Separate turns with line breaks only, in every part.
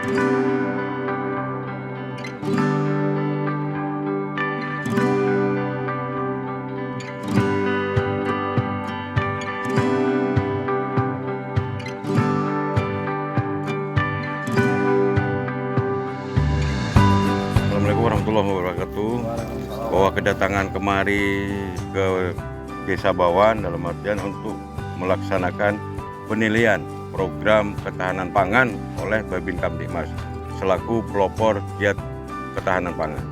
Assalamualaikum warahmatullahi wabarakatuh. Bahwa kedatangan kemari ke Desa Bawan dalam artian untuk melaksanakan penilaian program ketahanan pangan oleh Babin Kamtibmas selaku pelopor giat ketahanan pangan.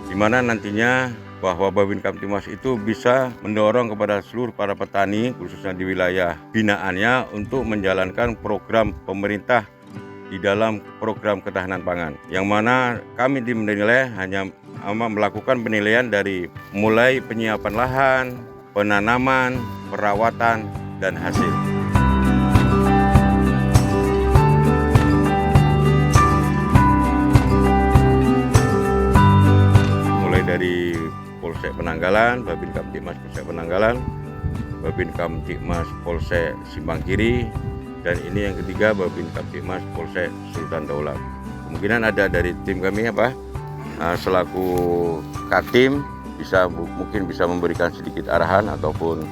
Di mana nantinya bahwa Babin Kamtibmas itu bisa mendorong kepada seluruh para petani khususnya di wilayah binaannya untuk menjalankan program pemerintah di dalam program ketahanan pangan, yang mana kami dinilai hanya melakukan penilaian dari mulai penyiapan lahan, penanaman, perawatan, dan hasil. Mulai dari Polsek Penanggalan, Babin Kamtibmas Polsek Penanggalan, Babin Kamtibmas Polsek Simpang Kiri, dan ini yang ketiga Babin Kamtibmas Polsek Sultan Daulat. Kemungkinan ada dari tim kami selaku Katim mungkin bisa memberikan sedikit arahan ataupun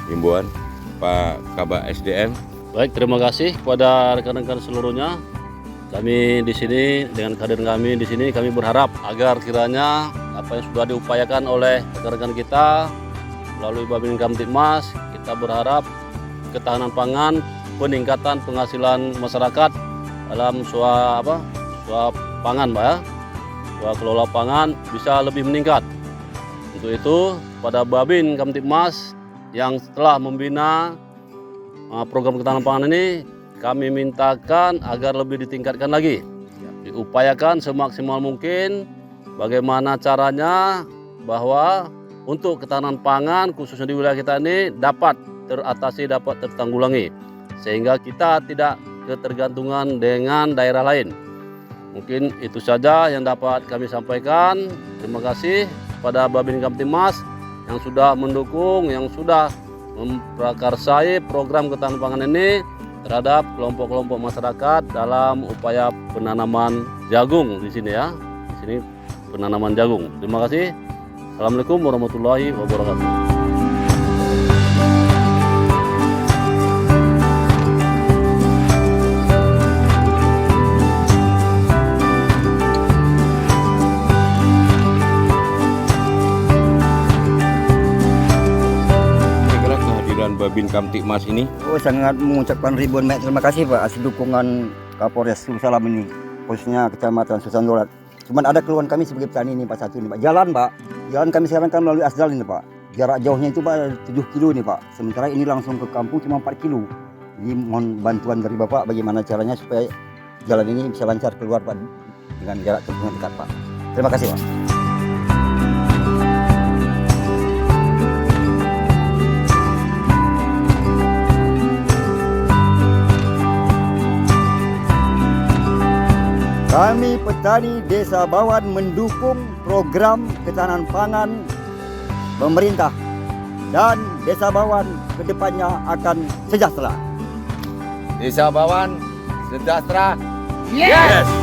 himbauan Pak Kabak SDM.
Baik, terima kasih kepada rekan-rekan seluruhnya. Kami di sini dengan kehadiran kami di sini kami berharap agar kiranya apa yang sudah diupayakan oleh rekan-rekan kita melalui Babin Kamtibmas, kita berharap ketahanan pangan, peningkatan penghasilan masyarakat dalam suap pangan, Pak ya. Suap kelola pangan bisa lebih meningkat. Untuk itu, pada Babin Kamtibmas yang setelah membina program ketahanan pangan ini, kami mintakan agar lebih ditingkatkan lagi. Diupayakan semaksimal mungkin bagaimana caranya bahwa untuk ketahanan pangan khususnya di wilayah kita ini dapat teratasi, dapat tertanggulangi, sehingga kita tidak ketergantungan dengan daerah lain. Mungkin itu saja yang dapat kami sampaikan. Terima kasih pada Babin Kamtibmas yang sudah mendukung, yang sudah memprakarsai program ketahanan pangan ini terhadap kelompok-kelompok masyarakat dalam upaya penanaman jagung di sini ya. Di sini penanaman jagung. Terima kasih. Assalamualaikum warahmatullahi wabarakatuh.
Babin Kamtibmas ini.
Sangat mengucapkan ribuan banyak terima kasih Pak atas dukungan Kapolres Salam ini, khususnya Kecamatan Sultan Daulat. Cuman ada keluhan kami sebagai petani ini Pak, satu ini Pak, jalan kami sekarang kan melalui Asdal ini Pak, jarak jauhnya itu Pak 7 kilo nih Pak, sementara ini langsung ke kampung cuma 4 kilo. Jadi mohon bantuan dari Bapak bagaimana caranya supaya jalan ini bisa lancar keluar Pak dengan jarak tempuh yang dekat Pak. Terima kasih Pak. Kami petani Desa Bawan mendukung program ketahanan pangan pemerintah dan Desa Bawan kedepannya akan sejahtera.
Desa Bawan sejahtera.
Yes!